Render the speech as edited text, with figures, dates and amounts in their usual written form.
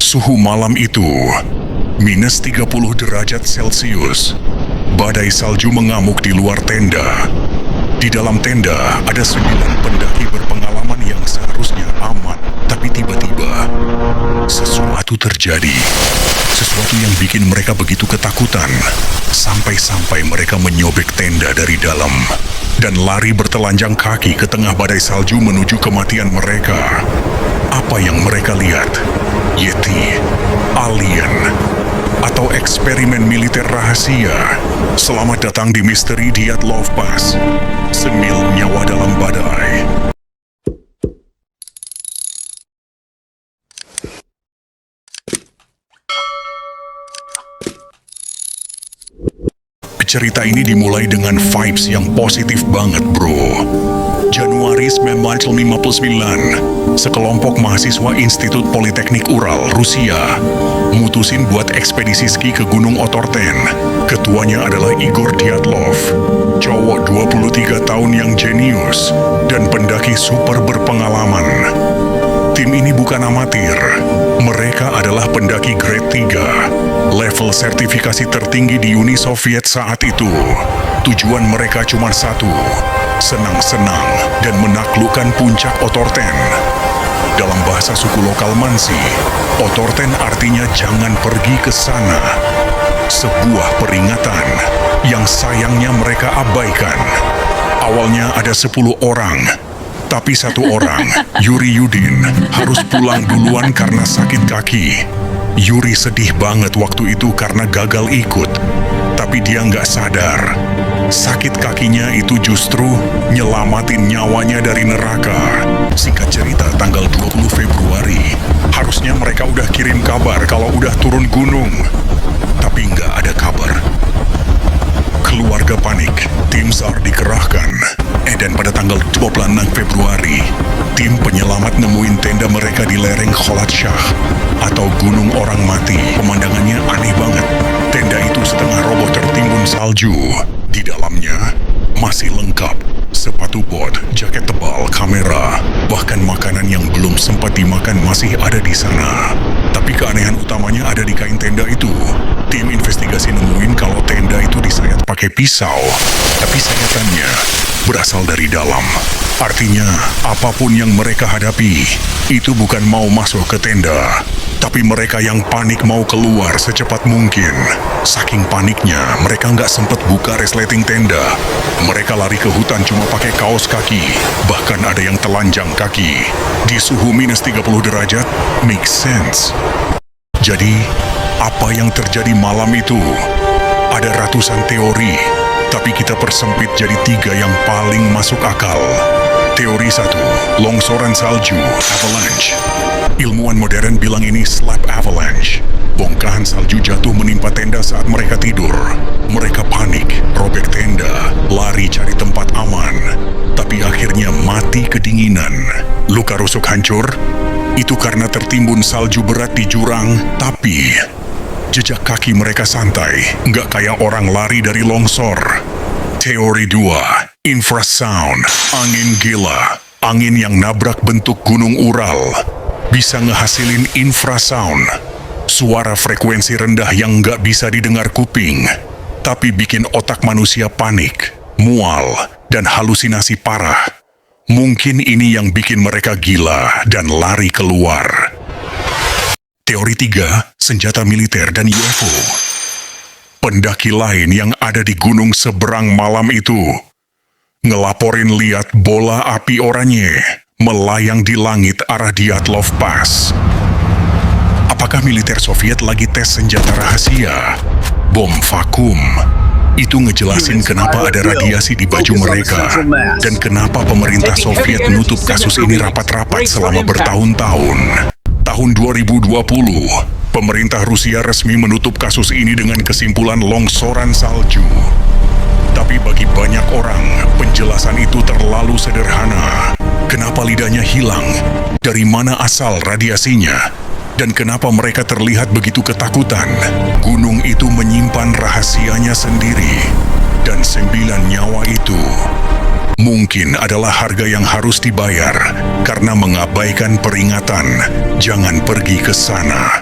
Suhu malam itu minus 30 derajat Celcius. Badai salju mengamuk di luar tenda. Di dalam tenda ada 9 pendaki berpengalaman yang seharusnya aman. Tapi tiba-tiba sesuatu terjadi. Sesuatu yang bikin mereka begitu ketakutan. Sampai-sampai mereka menyobek tenda dari dalam dan lari bertelanjang kaki ke tengah badai salju menuju kematian mereka. Apa yang mereka lihat? Yeti, alien, atau eksperimen militer rahasia? Selamat datang di Misteri Dyatlov Pass. Semil nyawa dalam badai. Cerita ini dimulai dengan vibes yang positif banget, bro. Januari 1959, sekelompok mahasiswa Institut Politeknik Ural, Rusia, mutusin buat ekspedisi ski ke Gunung Otorten. Ketuanya adalah Igor Dyatlov, cowok 23 tahun yang jenius dan pendaki super berpengalaman. Tim ini bukan amatir, mereka adalah pendaki grade 3, level sertifikasi tertinggi di Uni Soviet saat itu. Tujuan mereka cuma satu, senang-senang dan menaklukkan puncak Otorten. Dalam bahasa suku lokal Mansi, Otorten artinya jangan pergi ke sana. Sebuah peringatan yang sayangnya mereka abaikan. Awalnya ada 10 orang, tapi satu orang, Yuri Yudin, harus pulang duluan karena sakit kaki. Yuri sedih banget waktu itu karena gagal ikut, tapi dia nggak sadar. Sakit kakinya itu justru nyelamatin nyawanya dari neraka. Singkat cerita, tanggal 20 Februari, harusnya mereka udah kirim kabar kalau udah turun gunung. Tapi nggak ada kabar. Keluarga panik, tim SAR dikerahkan. Dan pada tanggal 26 Februari, tim penyelamat nemuin tenda mereka di lereng Kholat Shah atau Gunung Orang Mati. Pemandangannya aneh banget. Tenda itu setengah roboh tertimbun salju. Di dalamnya masih lengkap sepatu bot, jaket tebal, kamera, bahkan makanan yang belum sempat dimakan masih ada di sana. Tapi keanehan utamanya ada di kain tenda itu. Tim investigasi nemuin kalau tenda itu disayat pakai pisau, tapi sayatannya berasal dari dalam. Artinya, apapun yang mereka hadapi, itu bukan mau masuk ke tenda, tapi mereka yang panik mau keluar secepat mungkin. Saking paniknya, mereka nggak sempat buka resleting tenda. Mereka lari ke hutan cuma pakai kaos kaki, bahkan ada yang telanjang kaki. Di suhu minus 30 derajat, make sense. Jadi, apa yang terjadi malam itu? Ada ratusan teori, tapi kita persempit jadi 3 yang paling masuk akal. Teori 1, longsoran salju, avalanche. Ilmuwan modern bilang ini slab avalanche. Bongkahan salju jatuh menimpa tenda saat mereka tidur. Mereka panik, robek tenda, lari cari tempat aman. Tapi akhirnya mati kedinginan. Luka rusuk hancur? Itu karena tertimbun salju berat di jurang, tapi jejak kaki mereka santai, nggak kayak orang lari dari longsor. Teori 2, infrasound, angin gila. Angin yang nabrak bentuk gunung Ural bisa ngehasilin infrasound. Suara frekuensi rendah yang nggak bisa didengar kuping, tapi bikin otak manusia panik, mual, dan halusinasi parah. Mungkin ini yang bikin mereka gila dan lari keluar. Teori 3, senjata militer dan UFO. Pendaki lain yang ada di gunung seberang malam itu ngelaporin lihat bola api oranye melayang di langit arah Dyatlov Pass. Apakah militer Soviet lagi tes senjata rahasia? Bom vakum. Itu ngejelasin kenapa ada radiasi di baju mereka dan kenapa pemerintah Soviet nutup kasus ini rapat-rapat selama bertahun-tahun. Tahun 2020, pemerintah Rusia resmi menutup kasus ini dengan kesimpulan longsoran salju. Tapi bagi banyak orang, penjelasan itu terlalu sederhana. Kenapa lidahnya hilang? Dari mana asal radiasinya? Dan kenapa mereka terlihat begitu ketakutan? Gunung itu menyimpan rahasianya sendiri. Dan 9 nyawa itu mungkin adalah harga yang harus dibayar karena mengabaikan peringatan, jangan pergi ke sana.